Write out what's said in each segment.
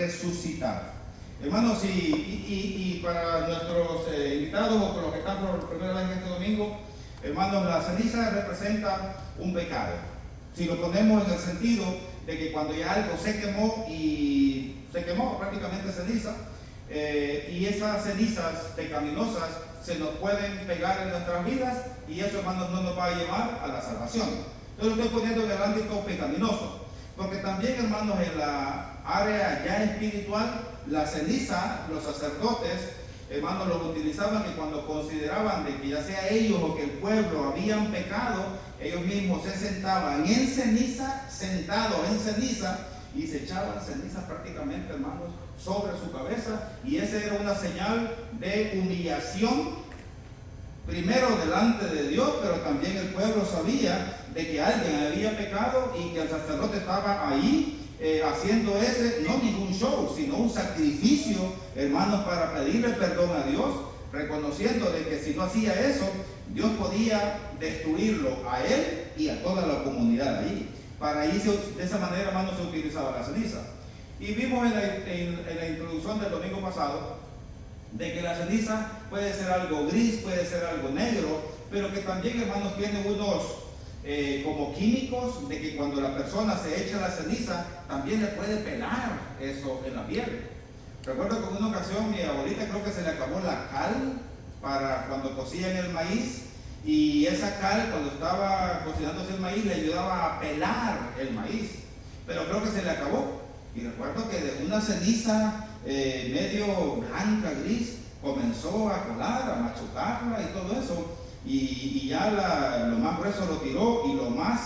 resucitar. Hermanos, y para nuestros invitados o para los que están por primera vez en este domingo, hermanos, la ceniza representa un pecado. Si lo ponemos en el sentido de que cuando ya algo se quemó prácticamente ceniza, y esas cenizas pecaminosas se nos pueden pegar en nuestras vidas, y eso, hermanos, no nos va a llevar a la salvación. Yo lo estoy poniendo en el ámbito pecaminoso, porque también, hermanos, en la área ya espiritual, la ceniza, los sacerdotes, hermanos, lo utilizaban que cuando consideraban de que ya sea ellos o que el pueblo habían pecado, ellos mismos se sentaban en ceniza, sentados en ceniza, y se echaban ceniza prácticamente, hermanos, sobre su cabeza, y esa era una señal de humillación, primero delante de Dios, pero también el pueblo sabía de que alguien había pecado y que el sacerdote estaba ahí haciendo no ningún show, sino un sacrificio, hermanos, para pedirle perdón a Dios, reconociendo de que si no hacía eso, Dios podía destruirlo a él y a toda la comunidad ahí. Para ahí, de esa manera, hermanos, se utilizaba la ceniza. Y vimos en la introducción del domingo pasado de que la ceniza puede ser algo gris, puede ser algo negro, pero que también, hermanos, tiene unos como químicos, de que cuando la persona se echa la ceniza, también le puede pelar eso en la piel. Recuerdo que en una ocasión mi abuelita, creo que se le acabó la cal para cuando cocían el maíz, y esa cal, cuando estaba cocinándose el maíz, le ayudaba a pelar el maíz, pero creo que se le acabó. Y recuerdo que de una ceniza medio blanca, gris, comenzó a colar, a machucarla y todo eso, y ya lo más grueso lo tiró, y lo más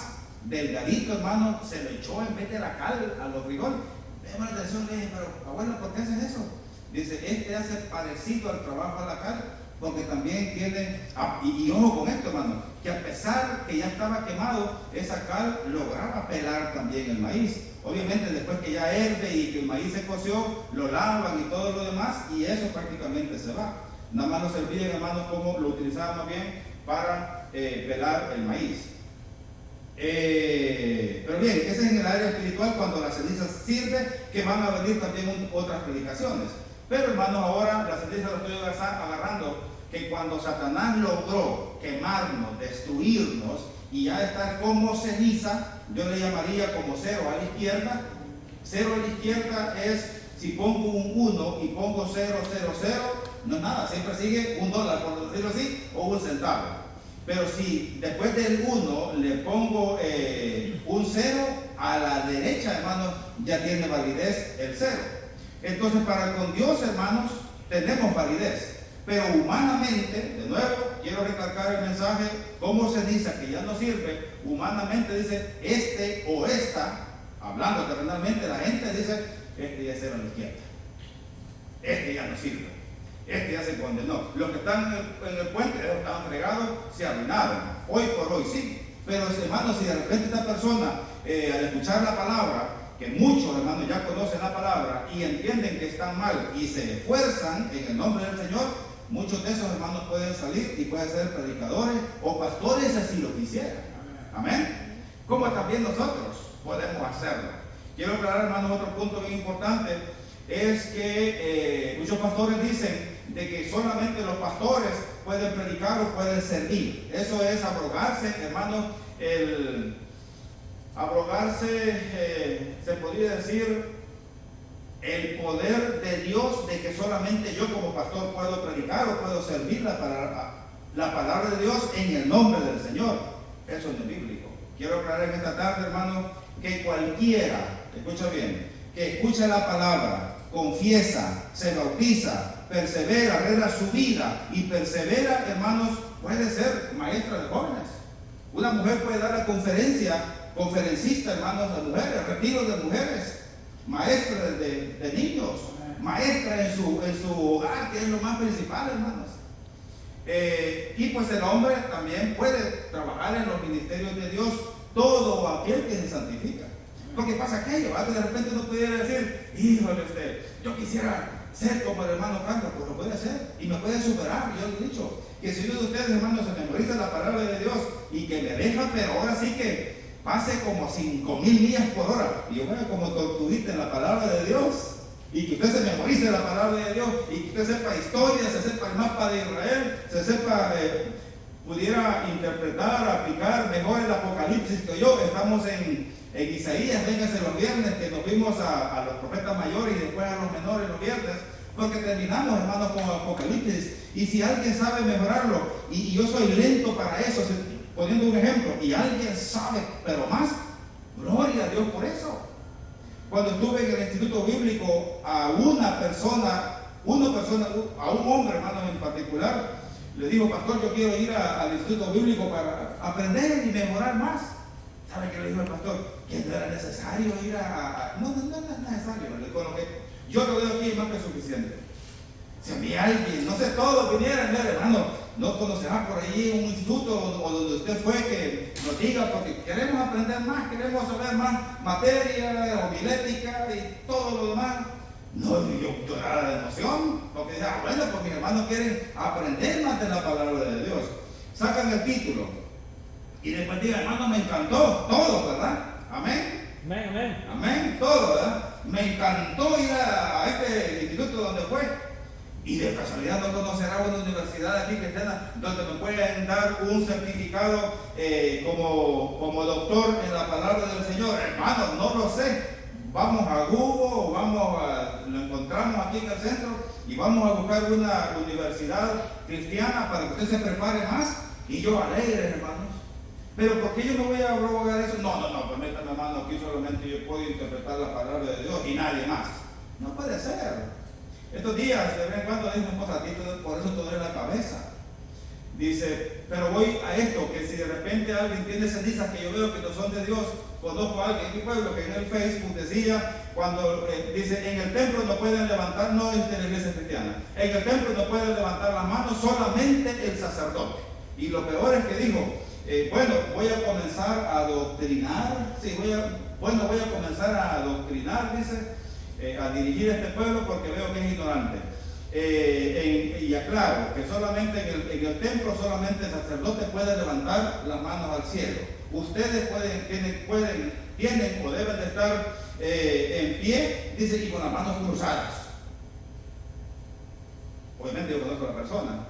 delgadito, hermano, se lo echó en vez de la cal a los frijoles. Me llamó la atención, le dije, pero abuelo, ¿por qué haces eso? Dice, hace parecido al trabajo a la cal, porque también tiene, y ojo con esto, hermano, que a pesar que ya estaba quemado, esa cal lograba pelar también el maíz. Obviamente después que ya herve y que el maíz se coció, lo lavan y todo lo demás, y eso prácticamente se va. Nada más no se olviden, hermanos, cómo lo utilizaban más bien para pelar el maíz. Pero bien, ese es en el área espiritual, cuando la ceniza sirve, que van a venir también otras predicaciones. Pero, hermanos, ahora la ceniza la estoy agarrando, que cuando Satanás logró quemarnos, destruirnos, y ya estar como ceniza, yo le llamaría como cero a la izquierda. Cero a la izquierda es, si pongo un 1 y pongo 0, 0, 0, no es nada, siempre sigue $1, por decirlo así, o un centavo. Pero si después del 1 le pongo un 0, a la derecha, hermanos, ya tiene validez el 0. Entonces, para con Dios, hermanos, tenemos validez. Pero humanamente, de nuevo, quiero recalcar el mensaje, como ceniza que ya no sirve, humanamente dice, este o esta, hablando terrenalmente, la gente dice, ya se va a la izquierda, este ya no sirve, este ya se condenó. Los que están en el puente, están fregados, se arruinaron, hoy por hoy sí. Pero, hermanos, si de repente esta persona, al escuchar la palabra, que muchos, hermanos, ya conocen la palabra y entienden que están mal y se esfuerzan en el nombre del Señor, muchos de esos hermanos pueden salir y pueden ser predicadores o pastores, así lo quisieran. Amén. Como también nosotros podemos hacerlo. Quiero aclarar, hermanos, otro punto bien importante, es que muchos pastores dicen de que solamente los pastores pueden predicar o pueden servir. Eso es abrogarse, hermanos, se podría decir, el poder de Dios, de que solamente yo como pastor puedo predicar o puedo servir la palabra de Dios en el nombre del Señor. Eso no es bíblico. Quiero aclarar en esta tarde, hermano, que cualquiera, escucha bien, que escucha la palabra, confiesa, se bautiza, persevera, arregla su vida y persevera, hermanos, puede ser maestra de jóvenes. Una mujer puede dar la conferencista, hermanos, de mujeres, retiro de mujeres, maestra de niños, maestra en su hogar, que es lo más principal, hermanos. Y pues el hombre también puede trabajar en los ministerios de Dios, todo aquel que se santifica. Porque pasa aquello, de repente uno pudiera decir, híjole yo quisiera ser como el hermano Carlos, pues lo puede hacer y me puede superar. Yo le he dicho que si uno de ustedes, hermanos, se memoriza la palabra de Dios y que me deja, pero ahora sí que pase como 5,000 millas por hora, y yo veo como tortuguita en la palabra de Dios, Y que usted se memorice la palabra de Dios, y que usted sepa historia, se sepa el mapa de Israel, se sepa, pudiera interpretar, aplicar mejor el Apocalipsis que yo. Estamos en Isaías, véngase los viernes, que nos vimos a los profetas mayores y después a los menores los viernes, porque terminamos, hermanos, con Apocalipsis. Y si alguien sabe mejorarlo, y yo soy lento para eso, poniendo un ejemplo, y alguien sabe, pero más, gloria a Dios por eso. Cuando estuve en el instituto bíblico, a una persona, a un hombre, hermano, en particular, le dijo: pastor, yo quiero ir al instituto bíblico para aprender y mejorar más. ¿Sabe qué le dijo el pastor? Que no era necesario ir no es necesario. Con lo que yo lo veo aquí es más que suficiente. Si a mí alguien, no sé, todos vinieran, hermano, no conocerá por ahí un instituto o donde usted fue que nos diga, porque queremos aprender más, queremos saber más materia, homilética y todo lo demás. No, yo era de emoción, porque decía, bueno, pues mis hermanos quieren aprender más de la palabra de Dios. Sacan el título y después digan: hermano, me encantó todo, ¿verdad? Amén. Amén, amén. Amén, todo, ¿verdad? Me encantó ir a este instituto donde fue. Y de casualidad no conocerá una universidad aquí cristiana donde me pueden dar un certificado como doctor en la palabra del Señor. Hermanos, no lo sé. Vamos a Google, lo encontramos aquí en el centro y vamos a buscar una universidad cristiana para que usted se prepare más. Y yo alegre, hermanos. Pero ¿por qué yo no voy a provocar eso? No, permítame, hermano, aquí solamente yo puedo interpretar la palabra de Dios y nadie más. No puede ser. Estos días, de vez en cuando, dice mi esposa: a ti por eso te duele la cabeza. Dice: pero voy a esto, que si de repente alguien tiene cenizas que yo veo que no son de Dios. Conozco a alguien en mi pueblo que en el Facebook decía, cuando dice: en el templo no pueden levantar, no es de la iglesia cristiana, en el templo no pueden levantar las manos solamente el sacerdote. Y lo peor es que dijo: bueno, voy a comenzar a adoctrinar, voy a comenzar a adoctrinar, dice, a dirigir a este pueblo porque veo que es ignorante. Y aclaro que solamente en el templo solamente el sacerdote puede levantar las manos al cielo. Ustedes tienen o deben de estar en pie, dice, y con las manos cruzadas. Obviamente yo conozco a la persona.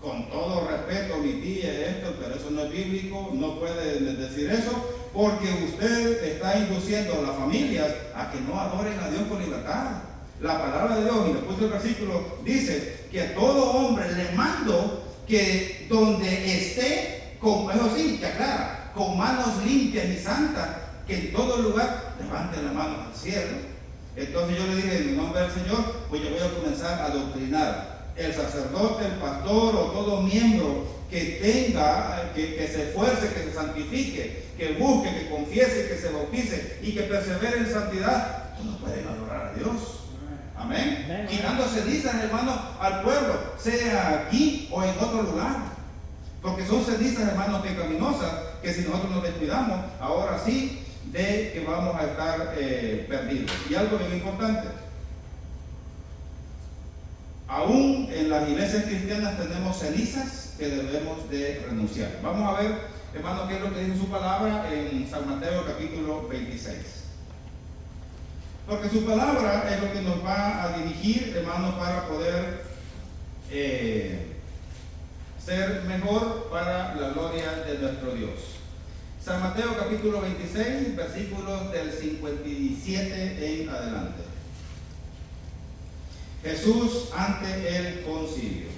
Con todo respeto, mi tía, pero eso no es bíblico, no puede decir eso, porque usted está induciendo a las familias a que no adoren a Dios con libertad. La palabra de Dios, y después del versículo, dice que a todo hombre le mando que donde esté, eso sí, que aclara, con manos limpias y santas, que en todo lugar levante las manos al cielo. Entonces yo le dije: en el nombre del Señor, pues yo voy a comenzar a adoctrinar. El sacerdote, el pastor o todo miembro que tenga, que se esfuerce, que se santifique, que busque, que confiese, que se bautice y que persevere en santidad, todos pueden adorar a Dios. Amén. Amén. Quitando cenizas, hermanos, al pueblo, sea aquí o en otro lugar. Porque son cenizas, hermanos, pecaminosas, que si nosotros nos descuidamos, ahora sí, de que vamos a estar perdidos. Y algo bien importante: aún en las iglesias cristianas tenemos cenizas que debemos de renunciar. Vamos a ver, hermanos, qué es lo que dice su palabra en San Mateo capítulo 26. Porque su palabra es lo que nos va a dirigir, hermanos, para poder ser mejor para la gloria de nuestro Dios. San Mateo capítulo 26, versículos del 57 en adelante. Jesús ante el concilio.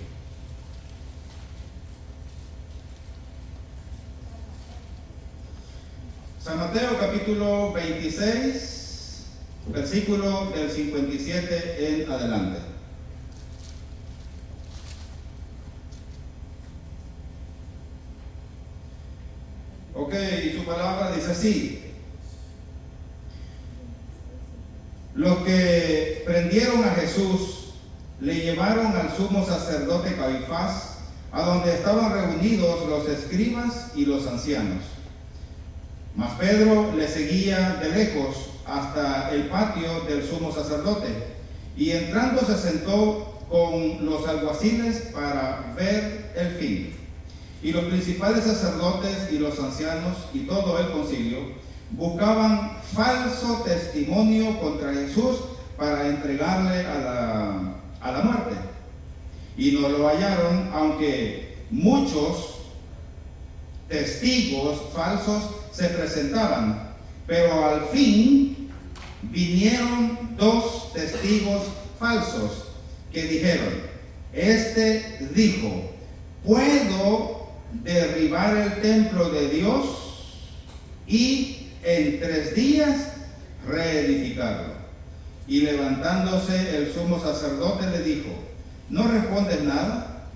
San Mateo capítulo 26, versículo del 57 en adelante. Ok, y su palabra dice así: los que prendieron a Jesús le llevaron al sumo sacerdote Caifás, a donde estaban reunidos los escribas y los ancianos. Mas Pedro le seguía de lejos hasta el patio del sumo sacerdote, y entrando se sentó con los alguaciles para ver el fin. Y los principales sacerdotes y los ancianos y todo el concilio buscaban falso testimonio contra Jesús para entregarle a la muerte. Y no lo hallaron, aunque muchos testigos falsos se presentaban. Pero al fin vinieron 2 testigos falsos que dijeron: este dijo, ¿puedo derribar el templo de Dios y en 3 días reedificarlo? Y levantándose el sumo sacerdote le dijo: ¿no respondes nada?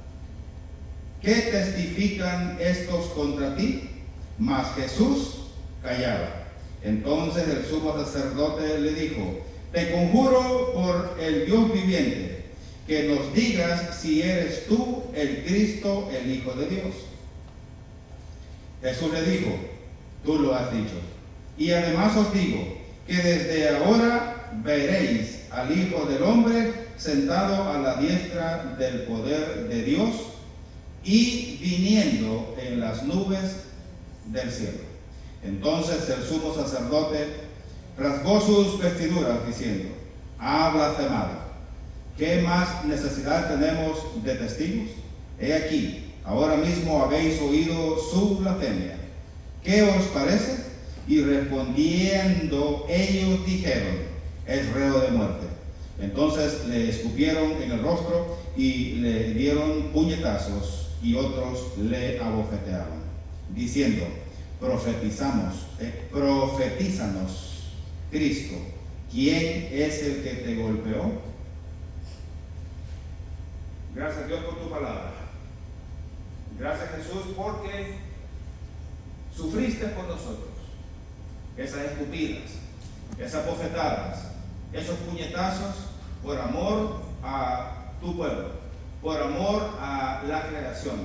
¿Qué testifican estos contra ti? Mas Jesús callaba. Entonces el sumo sacerdote le dijo: te conjuro por el Dios viviente, que nos digas si eres tú el Cristo, el Hijo de Dios. Jesús le dijo: tú lo has dicho. Y además os digo que desde ahora veréis al Hijo del Hombre sentado a la diestra del poder de Dios y viniendo en las nubes del cielo. Entonces el sumo sacerdote rasgó sus vestiduras diciendo: ha blasfemado. ¿Qué más necesidad tenemos de testigos? He aquí, ahora mismo habéis oído su blasfemia. ¿Qué os parece? Y respondiendo ellos dijeron: es reo de muerte. Entonces le escupieron en el rostro y le dieron puñetazos, y otros le abofeteaban, diciendo: profetízanos, Cristo, ¿quién es el que te golpeó? Gracias Dios por tu palabra. Gracias Jesús porque sufriste por nosotros. Esas escupidas, esas bofetadas, esos puñetazos, por amor a tu pueblo, por amor a la creación,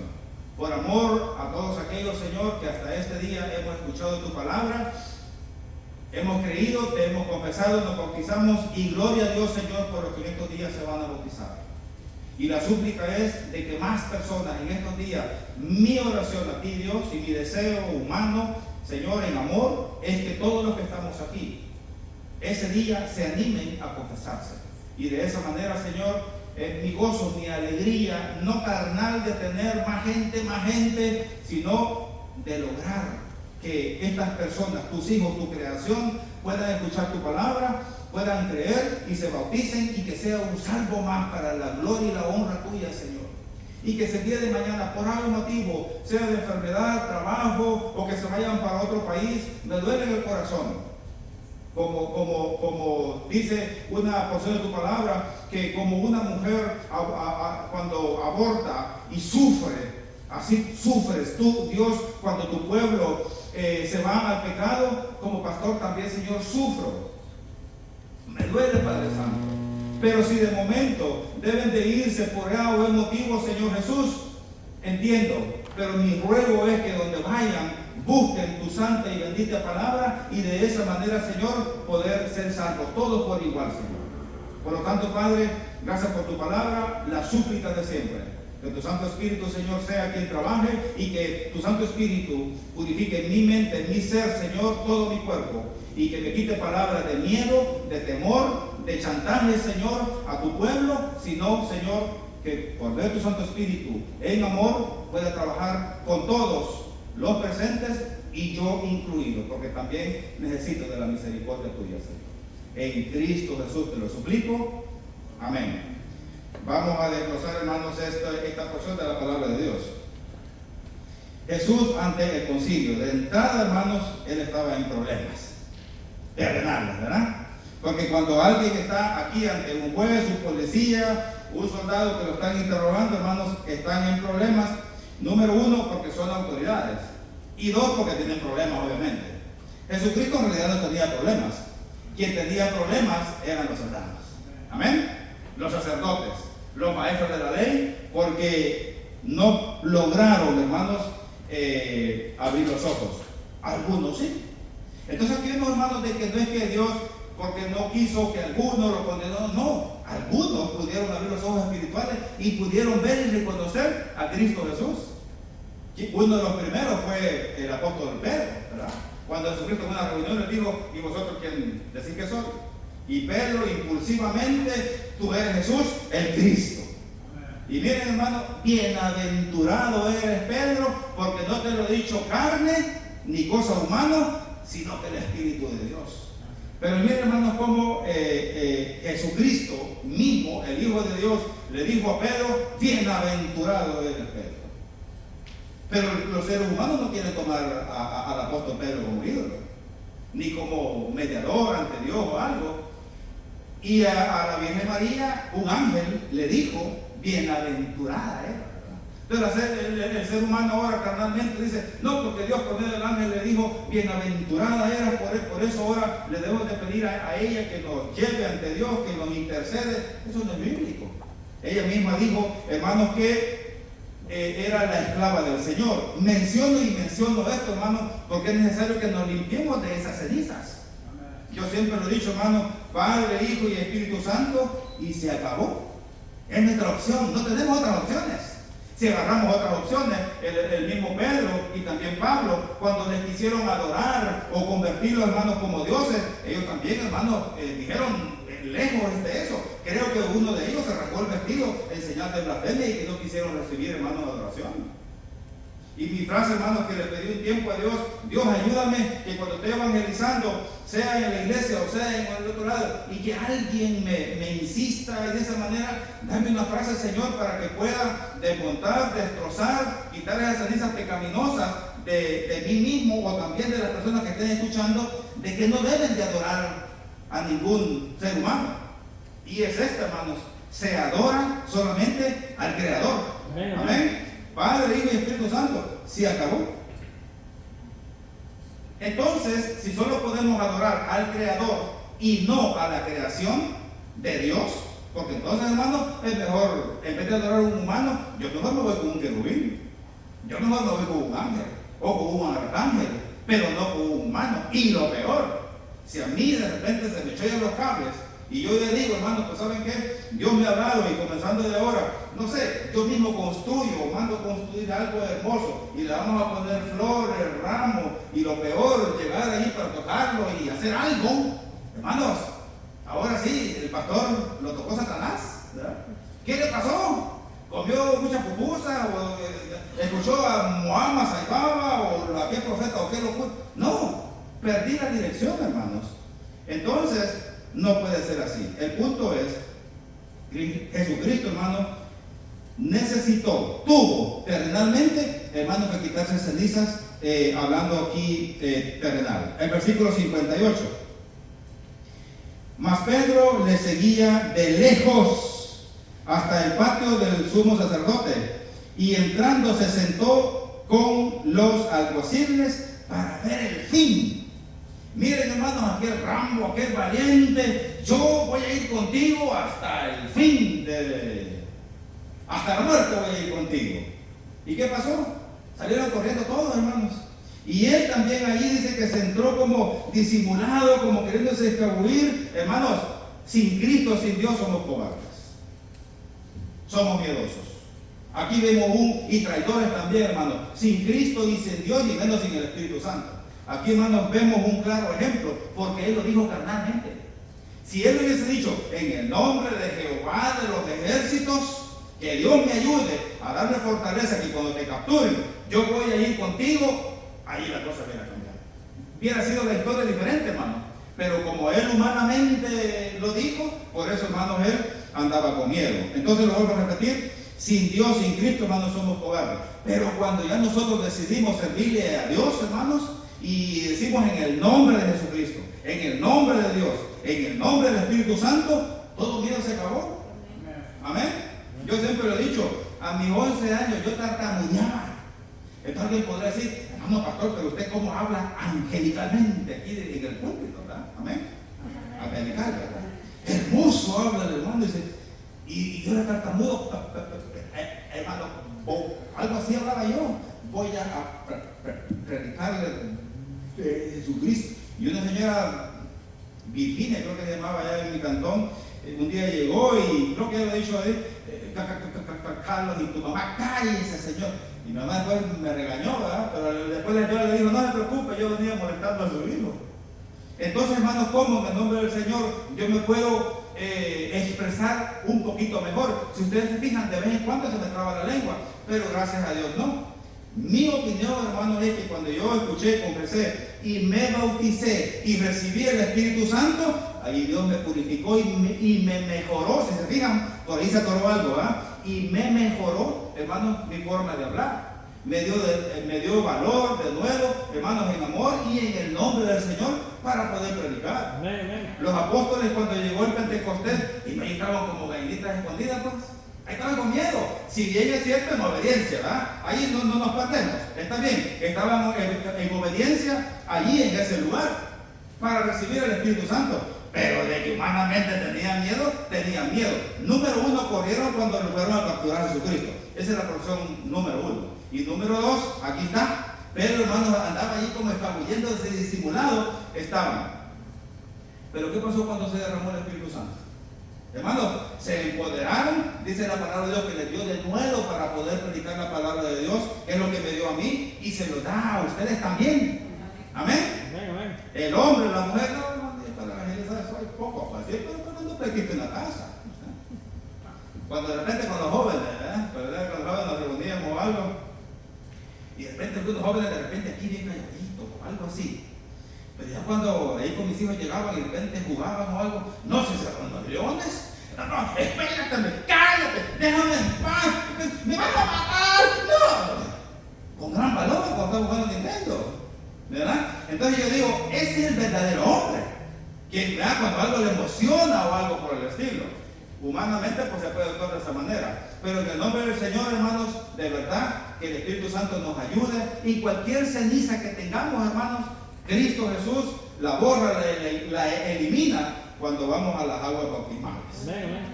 por amor a todos aquellos, Señor, que hasta este día hemos escuchado tu palabra, hemos creído, te hemos confesado, nos bautizamos, y gloria a Dios, Señor, por los que en estos días se van a bautizar. Y la súplica es de que más personas en estos días, mi oración a ti, Dios, y mi deseo humano, Señor, en amor, es que todos los que estamos aquí, ese día se animen a confesarse. Y de esa manera, Señor, mi gozo, mi alegría, no carnal de tener más gente, sino de lograr que estas personas, tus hijos, tu creación, puedan escuchar tu palabra, puedan creer y se bauticen, y que sea un salvo más para la gloria y la honra tuya, Señor. Y que si el día de mañana, por algún motivo, sea de enfermedad, trabajo, o que se vayan para otro país, me duele en el corazón. Como dice una porción de tu palabra, que como una mujer cuando aborta y sufre, así sufres tú, Dios, cuando tu pueblo se va al pecado. Como pastor también, Señor, sufro. Me duele, Padre Santo. Pero si de momento deben de irse por A o B motivo, Señor Jesús, entiendo. Pero mi ruego es que donde vayan, busquen tu santa y bendita palabra, y de esa manera, Señor, poder ser salvos, todos por igual, Señor. Por lo tanto, Padre, gracias por tu palabra, la súplica de siempre. Que tu Santo Espíritu, Señor, sea quien trabaje, y que tu Santo Espíritu purifique mi mente, mi ser, Señor, todo mi cuerpo, y que me quite palabras de miedo, de temor, de chantaje, Señor, a tu pueblo, sino, Señor, que por ver tu Santo Espíritu en amor pueda trabajar con todos los presentes, y yo incluido, porque también necesito de la misericordia tuya, Señor. En Cristo Jesús te lo suplico. Amén. Vamos a desglosar, hermanos, esta porción de la palabra de Dios. Jesús ante el concilio. De entrada, hermanos, él estaba en problemas terrenales, ¿verdad? Porque cuando alguien está aquí ante un juez, un policía, un soldado que lo están interrogando, hermanos, están en problemas. Número 1, porque son autoridades. Y 2, porque tienen problemas, obviamente. Jesucristo en realidad no tenía problemas. Quien tenía problemas eran los soldados. Amén. Los sacerdotes, los maestros de la ley, porque no lograron, hermanos, abrir los ojos. Algunos sí. Entonces aquí vemos, hermanos, de que no es que Dios, porque no quiso que algunos lo condenó, no. Algunos pudieron abrir los ojos espirituales y pudieron ver y reconocer a Cristo Jesús. Uno de los primeros fue el apóstol Pedro, ¿verdad? Cuando Jesucristo en una reunión le dijo: ¿y vosotros quién decís que soy? Y Pedro impulsivamente, tú eres Jesús, el Cristo. Y miren, hermano, bienaventurado eres Pedro, porque no te lo he dicho carne ni cosa humana, sino que el Espíritu de Dios. Pero miren, hermanos, cómo Jesucristo mismo, el Hijo de Dios, le dijo a Pedro, bienaventurado eres Pedro. Pero los seres humanos no quieren tomar al apóstol Pedro como ídolo, ni como mediador ante Dios o algo. Y a la Virgen María, un ángel le dijo, bienaventurada era. Entonces el ser humano ahora carnalmente dice, no, porque Dios por medio del ángel le dijo, bienaventurada era, por eso ahora le debemos de pedir a ella que nos lleve ante Dios, que nos intercede. Eso no es bíblico. Ella misma dijo, hermanos, que era la esclava del Señor. Menciono esto, hermanos, porque es necesario que nos limpiemos de esas cenizas. Yo siempre lo he dicho, hermano, Padre, Hijo y Espíritu Santo, y se acabó. Es nuestra opción, no tenemos otras opciones. Si agarramos otras opciones, el mismo Pedro y también Pablo, cuando les quisieron adorar o convertir los hermanos como dioses, ellos también, hermanos, dijeron, lejos de eso. Creo que uno de ellos se rasgó el vestido en señal de blasfemia y que no quisieron recibir, hermanos, adoración. Y mi frase, hermanos, que le pedí un tiempo a Dios, Dios, ayúdame que cuando esté evangelizando, sea en la iglesia o sea en el otro lado, y que alguien me insista, y de esa manera, dame una frase, Señor, para que pueda desmontar, destrozar, quitar esas cenizas pecaminosas de mí mismo o también de las personas que estén escuchando, de que no deben de adorar a ningún ser humano. Y es esta, hermanos, se adora solamente al Creador. Amén. Amén. Padre, Hijo y Espíritu Santo, se acabó. Entonces, si solo podemos adorar al Creador y no a la creación de Dios, porque entonces, hermano, es mejor, en vez de adorar a un humano, yo mejor me voy con un querubín, yo mejor me voy con un ángel o con un arcángel, pero no con un humano. Y lo peor, si a mí de repente se me echan los cables y yo le digo, hermano, pues ¿saben qué? Dios me ha hablado y comenzando de ahora, no sé, yo mismo construyo, mando a construir algo hermoso y le vamos a poner flores, ramos, y lo peor, llegar ahí para tocarlo y hacer algo. Hermanos, ahora sí, el pastor lo tocó Satanás, ¿verdad? ¿Qué le pasó? ¿Comió mucha pupusa? ¿O escuchó a Muhammad Saibaba? ¿O a qué profeta? ¿O qué locura? No, perdí la dirección, hermanos. Entonces, no puede ser así. El punto es, Jesucristo, hermano, tuvo terrenalmente, hermano, que quitarse cenizas, hablando aquí terrenal. El versículo 58. Mas Pedro le seguía de lejos hasta el patio del sumo sacerdote, y entrando se sentó con los alguaciles para ver el fin. Miren, hermanos, aquel Rambo, aquel valiente, yo voy a ir contigo hasta el fin, hasta la muerte voy a ir contigo. ¿Y qué pasó? Salieron corriendo todos, hermanos. Y él también allí dice que se entró como disimulado, como queriéndose escabullir. Hermanos, sin Cristo, sin Dios somos cobardes. Somos miedosos. Aquí vemos y traidores también, hermanos. Sin Cristo y sin Dios, y menos sin el Espíritu Santo. Aquí, hermanos, vemos un claro ejemplo, porque él lo dijo carnalmente. Si él hubiese dicho, en el nombre de Jehová de los ejércitos, que Dios me ayude a darle fortaleza, que cuando te capturen, yo voy a ir contigo, ahí la cosa hubiera cambiado. Hubiera sido la historia diferente, hermano. Pero como él humanamente lo dijo, por eso, hermanos, él andaba con miedo. Entonces lo vuelvo a repetir, sin Dios, sin Cristo, hermanos, somos cobardes. Pero cuando ya nosotros decidimos servirle a Dios, hermanos, y decimos en el nombre de Jesucristo, en el nombre de Dios, en el nombre del Espíritu Santo, todo miedo se acabó. Amén. Yo siempre lo he dicho, a mis 11 años yo tartamudeaba. Entonces alguien podrá decir, hermano pastor, pero usted cómo habla angelicalmente aquí en el púlpito, ¿verdad? Amén. Angelical, ¿verdad? Hermoso habla el hermano, dice, y yo era tartamudo, hermano, o algo así hablaba yo. Voy a predicarle de Jesucristo. Y una señora Virginia, creo que se llamaba allá en mi cantón, un día llegó y creo que ya lo he dicho a él, Carlos, y tu mamá, cállese, señor. Y mi mamá después me regañó, ¿verdad? Pero después yo le dijo, no se preocupe, yo venía molestando a su hijo. Entonces, hermanos, ¿cómo en el nombre del Señor yo me puedo expresar un poquito mejor? Si ustedes se fijan, de vez en cuando se me traba la lengua, pero gracias a Dios no. Mi opinión, hermanos, es que cuando yo escuché, confesé y me bauticé y recibí el Espíritu Santo, ahí Dios me purificó y me mejoró. Si se fijan, por ahí se atoró algo, y me mejoró, hermanos, mi forma de hablar. Me dio valor de nuevo, hermanos, en amor y en el nombre del Señor para poder predicar. Amén. Los apóstoles, cuando llegó el Pentecostés, y me estaban como gallinitas escondidas, pues. Ahí estaban con miedo. Si bien es cierto, en obediencia, ¿verdad? Ahí no nos perdemos. Está bien, estaban en obediencia allí en ese lugar para recibir el Espíritu Santo. Pero de que humanamente tenían miedo. Número uno, corrieron cuando lo fueron a capturar a Jesucristo. Esa es la porción número uno. Y número dos, aquí está. Pedro, hermanos, andaba allí como escabulléndose, disimulado estaban. Pero ¿qué pasó cuando se derramó el Espíritu Santo? Hermanos, se empoderaron, dice la palabra de Dios, que les dio de nuevo para poder predicar la palabra de Dios, que es lo que me dio a mí, y se lo da a ustedes también. Amén. Amén. El hombre, la mujer, no, para evangelizar soy poco fácil, pero no predique en la casa. Cuando de repente con los jóvenes, con los jóvenes nos reuníamos o algo, y de repente algunos jóvenes de repente aquí bien calladitos o algo así. Pero ya cuando ahí con mis hijos llegaban y de repente jugaban o algo, no se cerraron los leones. No, espérate, cállate, déjame en paz, me vas a matar. No, con gran valor cuando estamos jugando Nintendo, ¿verdad? Entonces yo digo, ese es el verdadero hombre, que cuando algo le emociona o algo por el estilo. Humanamente pues se puede actuar de esa manera, pero en el nombre del Señor, hermanos, de verdad que el Espíritu Santo nos ayude, y cualquier ceniza que tengamos, hermanos, Cristo Jesús la borra, la elimina cuando vamos a las aguas bautismales.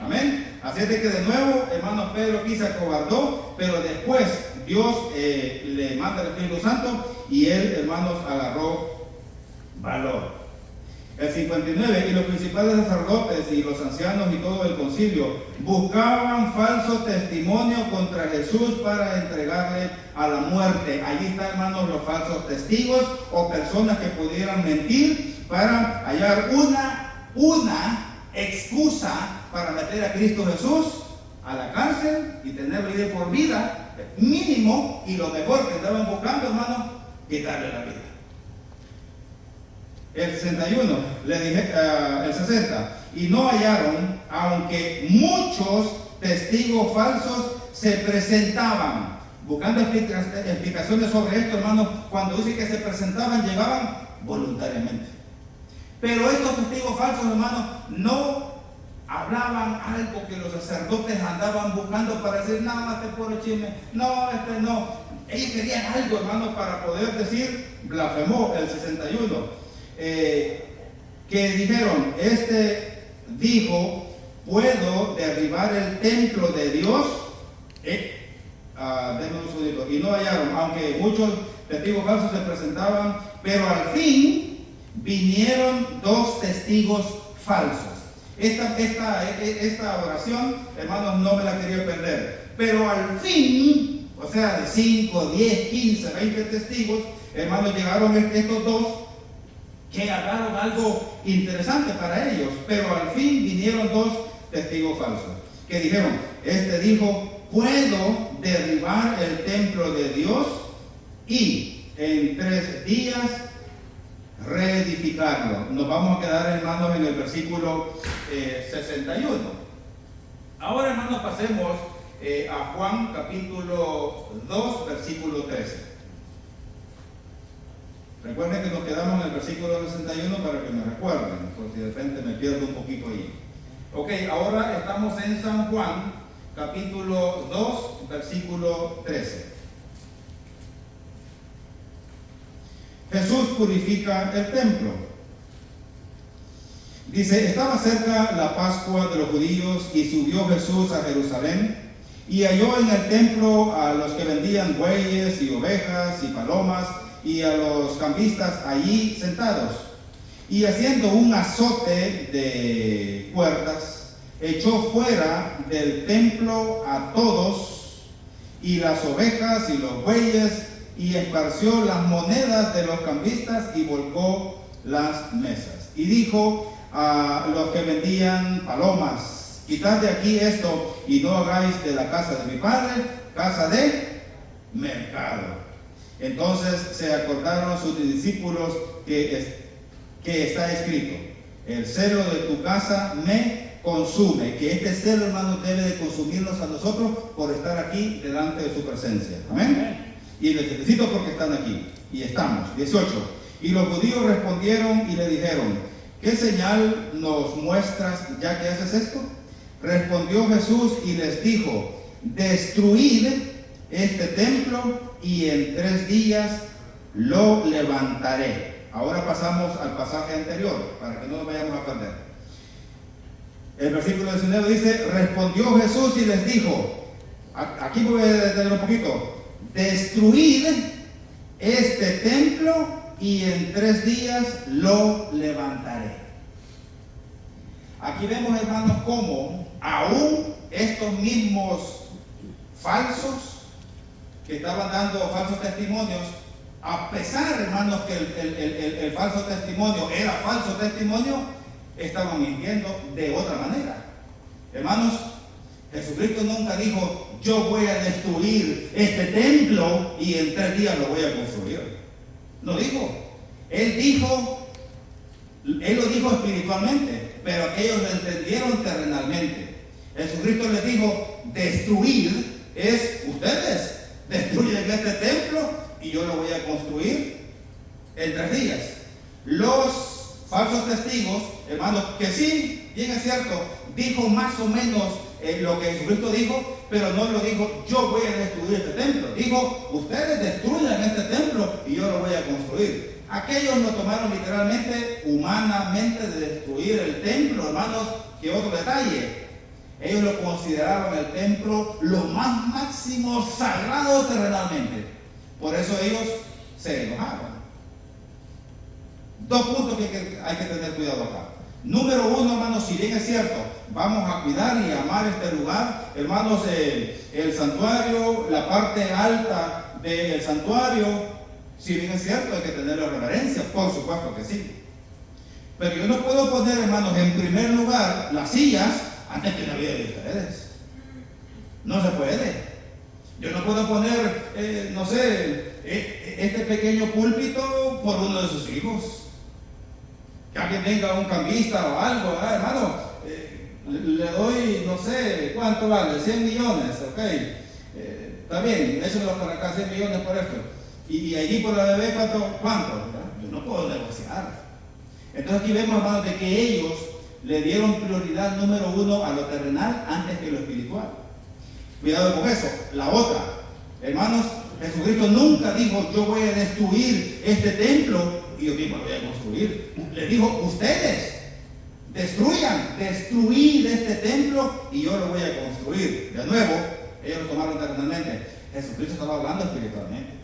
Amén. Así es de que de nuevo, hermanos, Pedro aquí se acobardó, pero después Dios le manda el Espíritu Santo y él, hermanos, agarró valor. El 59, y los principales sacerdotes y los ancianos y todo el concilio buscaban falso testimonio contra Jesús para entregarle a la muerte. Allí están, hermanos, los falsos testigos o personas que pudieran mentir para hallar una excusa para meter a Cristo Jesús a la cárcel y tenerlo ahí por vida, mínimo, y lo mejor que estaban buscando, hermanos, quitarle la vida. El 61, el 60, y no hallaron, aunque muchos testigos falsos se presentaban. Buscando explicaciones sobre esto, hermanos, cuando dice que se presentaban, llegaban voluntariamente. Pero estos testigos falsos, hermanos, no hablaban algo que los sacerdotes andaban buscando para decir, no, este puro chisme, no, este no. Ellos querían algo, hermanos, para poder decir, blasfemó, el 61. Que dijeron, este dijo, puedo derribar el templo de Dios. Denme un segundito. Y no hallaron, aunque muchos testigos falsos se presentaban, pero al fin vinieron dos testigos falsos. Esta oración, hermanos, no me la quería perder. Pero al fin, o sea, de 5, 10, 15, 20 testigos, hermanos, llegaron estos dos que hablaron algo interesante para ellos, pero al fin vinieron dos testigos falsos, que dijeron, este dijo, puedo derribar el templo de Dios y en 3 días reedificarlo. Nos vamos a quedar, hermanos, en el versículo 61. Ahora, hermanos, pasemos a Juan capítulo 2, versículo 13. Recuerden que nos quedamos en el versículo 61 para que me recuerden, por si de repente me pierdo un poquito ahí. Ok, ahora estamos en San Juan, capítulo 2, versículo 13. Jesús purifica el templo. Dice, estaba cerca la Pascua de los judíos y subió Jesús a Jerusalén y halló en el templo a los que vendían bueyes y ovejas y palomas y a los cambistas allí sentados, y haciendo un azote de puertas, echó fuera del templo a todos, y las ovejas y los bueyes, y esparció las monedas de los cambistas, y volcó las mesas. Y dijo a los que vendían palomas: quitad de aquí esto y no hagáis de la casa de mi padre casa de mercado. Entonces se acordaron sus discípulos que está escrito: el celo de tu casa me consume. Que este celo, hermanos, debe de consumirnos a nosotros por estar aquí delante de su presencia. Amén. Y les felicito porque están aquí. Y estamos. 18. Y los judíos respondieron y le dijeron: ¿qué señal nos muestras ya que haces esto? Respondió Jesús y les dijo: destruid este templo y en 3 días lo levantaré. Ahora pasamos al pasaje anterior para que no nos vayamos a perder. El versículo 19 dice: respondió Jesús y les dijo, aquí voy a detener un poquito: destruid este templo y en 3 días lo levantaré. Aquí vemos, hermanos, cómo aún estos mismos falsos que estaban dando falsos testimonios, a pesar, hermanos, que el falso testimonio era falso testimonio, estaban mintiendo de otra manera. Hermanos, Jesucristo nunca dijo: yo voy a destruir este templo y en 3 días lo voy a construir. No dijo. Él lo dijo espiritualmente, pero aquellos lo entendieron terrenalmente. Jesucristo les dijo: destruir es ustedes. Destruyen este templo y yo lo voy a construir en 3 días. Los falsos testigos, hermanos, que sí, bien es cierto, dijo más o menos lo que Jesucristo dijo, pero no lo dijo: yo voy a destruir este templo. Dijo: ustedes destruyan este templo y yo lo voy a construir. Aquellos lo tomaron literalmente, humanamente, de destruir el templo, hermanos. Que otro detalle: ellos lo consideraban el templo lo más máximo sagrado terrenalmente. Por eso ellos se enojaron. 2 puntos que hay que tener cuidado acá. Número 1, hermanos, si bien es cierto, vamos a cuidar y amar este lugar, hermanos, el santuario, la parte alta del santuario, si bien es cierto, hay que tenerle reverencia, por supuesto que sí. Pero yo no puedo poner, hermanos, en primer lugar las sillas antes que la vida de ustedes. No se puede. Yo no puedo poner, no sé, este pequeño púlpito por uno de sus hijos. Que alguien venga, un cambista o algo, hermano, le doy, no sé, ¿cuánto vale? 100 millones, ok. Está bien, échenlo para acá, 100 millones por esto. Y allí por la bebé, ¿cuánto? Yo no puedo negociar. Entonces aquí vemos, hermanos, de que ellos le dieron prioridad número 1 a lo terrenal antes que lo espiritual. Cuidado con eso. La otra, hermanos, Jesucristo nunca dijo: yo voy a destruir este templo y yo mismo lo voy a construir. Le dijo: ustedes destruid este templo y yo lo voy a construir. De nuevo, ellos lo tomaron terrenalmente. Jesucristo estaba hablando espiritualmente.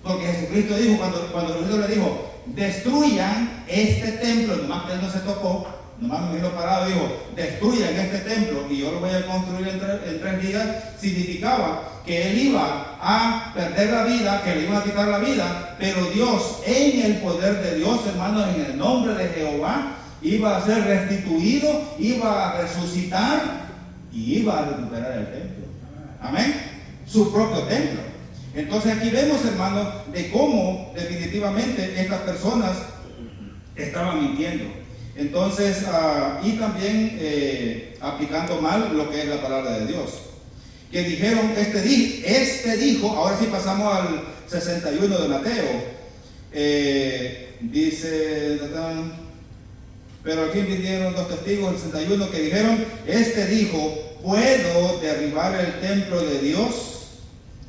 Porque Jesucristo dijo, cuando Jesucristo le dijo: destruyan este templo, nomás que él no se tocó, nomás me vino parado y dijo: destruyan este templo y yo lo voy a construir en 3 días, significaba que él iba a perder la vida, que le iban a quitar la vida, pero Dios, en el poder de Dios, hermanos, en el nombre de Jehová, iba a ser restituido, iba a resucitar y iba a recuperar el templo. Amén. Su propio templo. Entonces aquí vemos, hermanos, de cómo definitivamente estas personas estaban mintiendo. Entonces, y también aplicando mal lo que es la palabra de Dios. Que dijeron, este dijo, ahora sí pasamos al 61 de Mateo. Dice, pero al fin vinieron 2 testigos, el 61, que dijeron: este dijo: puedo derribar el templo de Dios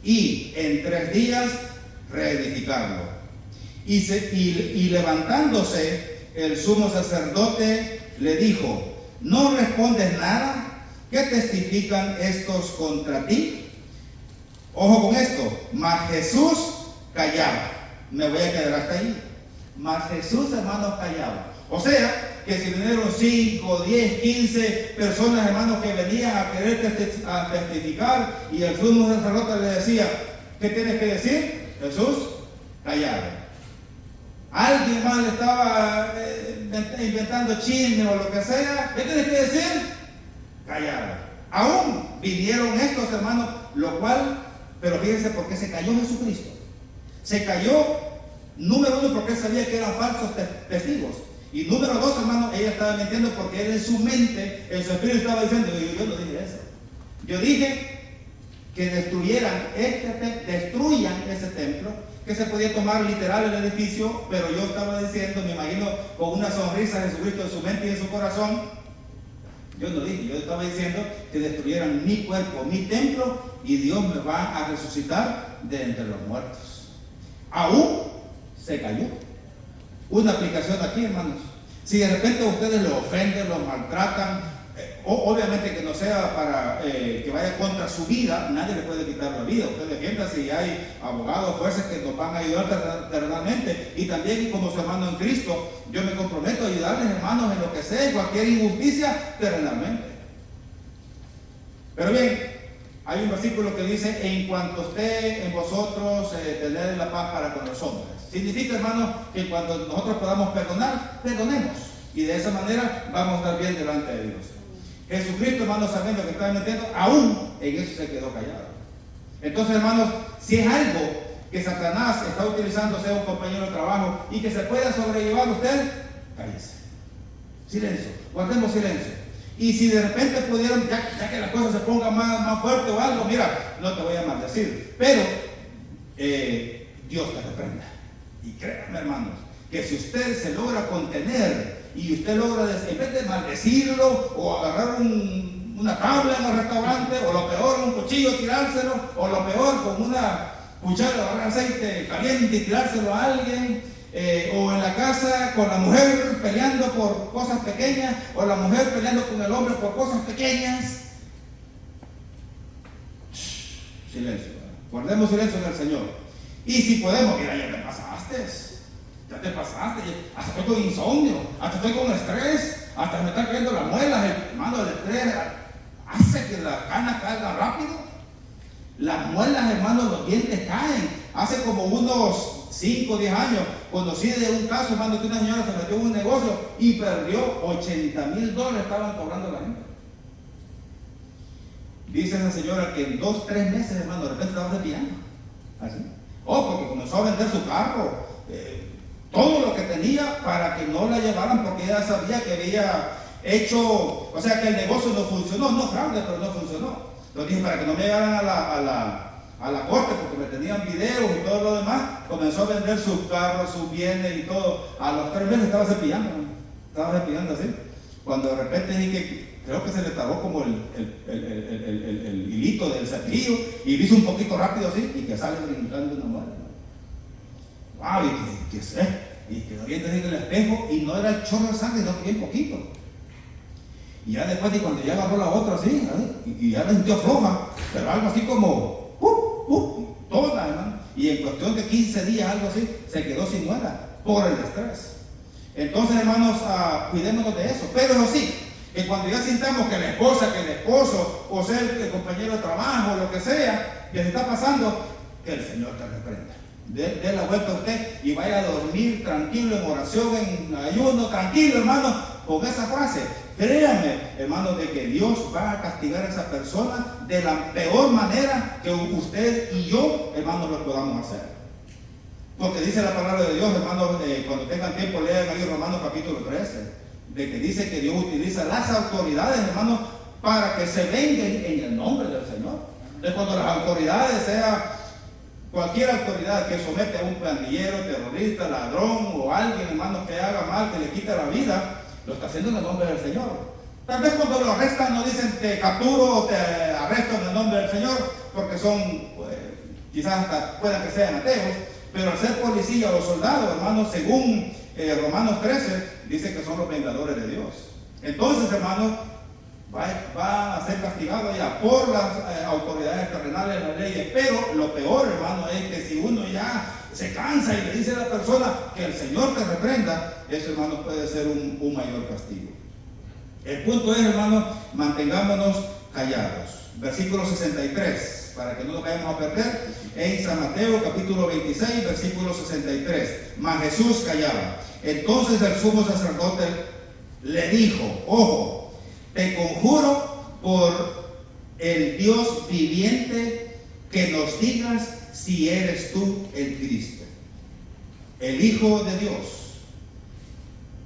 y en 3 días reedificarlo. Y levantándose el sumo sacerdote le dijo: ¿no respondes nada? ¿Qué testifican estos contra ti? Ojo con esto. Mas Jesús callaba. Me voy a quedar hasta ahí. Mas Jesús, hermanos, callaba. O sea, que si vinieron 5, 10, 15 personas, hermanos, que venían a querer testificar, y el sumo sacerdote le decía: ¿qué tienes que decir? Jesús callaba. alguien más le estaba inventando chisme o lo que sea, ¿qué tienes que decir? Callado. Aún vinieron estos hermanos, lo cual, pero fíjense por qué se cayó Jesucristo. Se cayó, número uno, porque él sabía que eran falsos testigos. Y número dos, hermano, ella estaba mintiendo porque él en su mente, en su espíritu estaba diciendo, yo no dije eso. Yo dije que destruyan ese templo, que se podía tomar literal el edificio, pero yo estaba diciendo, me imagino, con una sonrisa de Jesucristo en su mente y en su corazón. Yo no dije, yo estaba diciendo que destruyeran mi cuerpo, mi templo, y Dios me va a resucitar de entre los muertos. Aún se cayó. Una aplicación aquí, hermanos. Si de repente ustedes lo ofenden, lo maltratan, obviamente que no sea para que vaya contra su vida, nadie le puede quitar la vida. Usted defienda si hay abogados, jueces que nos van a ayudar terrenalmente. Y también como su hermano en Cristo, yo me comprometo a ayudarles, hermanos, en lo que sea, en cualquier injusticia terrenalmente. Pero bien, hay un versículo que dice, en cuanto esté en vosotros tener la paz para con los hombres. Significa, hermano, que cuando nosotros podamos perdonar, perdonemos. Y de esa manera vamos a estar bien delante de Dios. Jesucristo, hermanos, sabiendo que estaba metiendo, aún en eso se quedó callado. Entonces, hermanos, si es algo que Satanás está utilizando, sea un compañero de trabajo, y que se pueda sobrellevar usted, cállese. Silencio, guardemos silencio. Y si de repente pudieran, ya que las cosas se pongan más fuerte o algo, mira, no te voy a maldecir, pero Dios te reprenda. Y créanme, hermanos, que si usted se logra contener y usted logra, en vez de maldecirlo o agarrar una tabla en el restaurante, o lo peor, un cuchillo tirárselo, o lo peor, con una cuchara agarrar aceite caliente y tirárselo a alguien, o en la casa con la mujer peleando por cosas pequeñas, o la mujer peleando con el hombre por cosas pequeñas. Silencio, guardemos silencio en el Señor. Y si podemos, mira, ya te pasaste, hasta estoy con insomnio, hasta estoy con estrés, hasta me están cayendo las muelas, hermano, el estrés hace que las canas caigan rápido. Las muelas, hermano, los dientes caen. Hace como unos 5 o 10 años conocí de un caso, hermano, que una señora se metió en un negocio y perdió $80,000, estaban cobrando la gente. Dice esa señora que en 2 o 3 meses, hermano, de repente estaba cepillando. Así. Porque comenzó a vender su carro, todo lo que tenía para que no la llevaran, porque ella sabía que había hecho, o sea que el negocio no funcionó, no fraude, pero no funcionó. Entonces dije, para que no me llevaran a la corte, porque me tenían videos y todo lo demás, comenzó a vender sus carros, sus bienes y todo. A los 3 meses estaba cepillando así. Cuando de repente dije, creo que se le trabó como el hilito del cepillo y lo hizo un poquito rápido así y que sale brincando una muela. ¡Wow! ¿Y qué es? Y quedó viendo en el espejo y no era el chorro de sangre, sino que bien poquito. Y ya después de cuando ya agarró la otra así, y ya la sintió floja, pero algo así como toda, hermano. Y en cuestión de 15 días, algo así, se quedó sin muela por el estrés. Entonces, hermanos, cuidémonos de eso. Pero eso sí, que cuando ya sintamos que la esposa, que el esposo, o sea el compañero de trabajo, lo que sea, que se está pasando, que el Señor te reprenda. Dé la vuelta a usted y vaya a dormir tranquilo, en oración, en ayuno, tranquilo, hermano, con esa frase. Créanme, hermano, de que Dios va a castigar a esa persona de la peor manera que usted y yo, hermanos, lo podamos hacer. Porque dice la palabra de Dios, hermanos, cuando tengan tiempo lean ahí Romanos capítulo 13, de que dice que Dios utiliza las autoridades, hermanos, para que se vengan en el nombre del Señor. Entonces, cuando las autoridades, sea cualquier autoridad que somete a un pandillero, terrorista, ladrón o alguien, hermanos, que haga mal, que le quita la vida, lo está haciendo en el nombre del Señor. Tal vez cuando lo arrestan no dicen te capturo o te arresto en el nombre del Señor, porque son, pues, quizás hasta puedan que sean ateos, pero al ser policía o soldado, hermanos, según Romanos 13, dice que son los vengadores de Dios. Entonces, hermanos, va a ser castigado ya por las autoridades terrenales, las leyes. Pero lo peor, hermano, es que si uno ya se cansa y le dice a la persona que el Señor te reprenda, eso, hermano, puede ser un mayor castigo. El punto es, hermanos, mantengámonos callados. Versículo 63, para que no nos vayamos a perder, en San Mateo capítulo 26, versículo 63. Mas Jesús callaba. Entonces el sumo sacerdote le dijo: ojo, te conjuro por el Dios viviente que nos digas si eres tú el Cristo, el Hijo de Dios.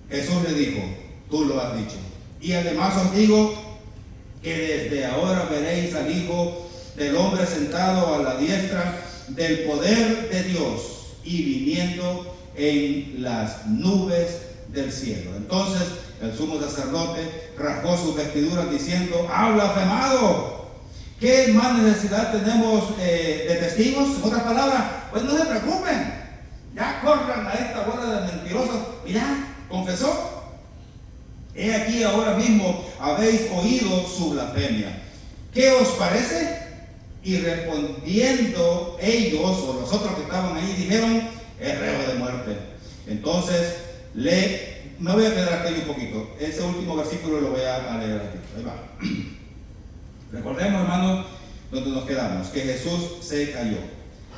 Jesús le dijo: tú lo has dicho. Y además os digo que desde ahora veréis al Hijo del Hombre sentado a la diestra del poder de Dios y viniendo en las nubes del cielo. Entonces el sumo sacerdote rasgó sus vestiduras diciendo: ¡ah, blasfemado! ¿Qué más necesidad tenemos de testigos? En otras palabras, pues no se preocupen, ya corran a esta bola de mentirosos. Mira, confesó. He aquí ahora mismo habéis oído su blasfemia. ¿Qué os parece? Y respondiendo ellos, o los otros que estaban ahí, dijeron: es reo de muerte. Entonces me voy a quedar aquí un poquito. Ese último versículo lo voy a leer aquí. Ahí va. Recordemos, hermanos, donde nos quedamos, que Jesús se calló.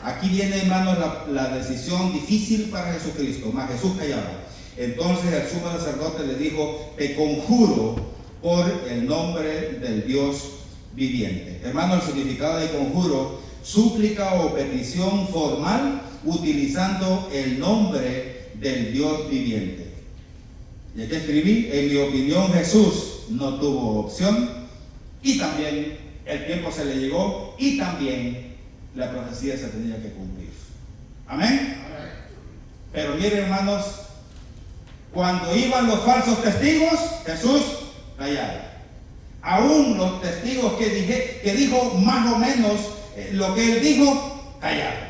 Aquí viene, hermanos, la decisión difícil para Jesucristo. Mas Jesús callaba. Entonces el sumo sacerdote le dijo: te conjuro por el nombre del Dios viviente. Hermano, el significado de conjuro: súplica o petición formal utilizando el nombre del Dios viviente. Y aquí escribí: en mi opinión Jesús no tuvo opción, y también el tiempo se le llegó, y también la profecía se tenía que cumplir. Amén. Pero miren, hermanos, cuando iban los falsos testigos, Jesús callaba. Aún los testigos que dijo más o menos lo que él dijo, callado.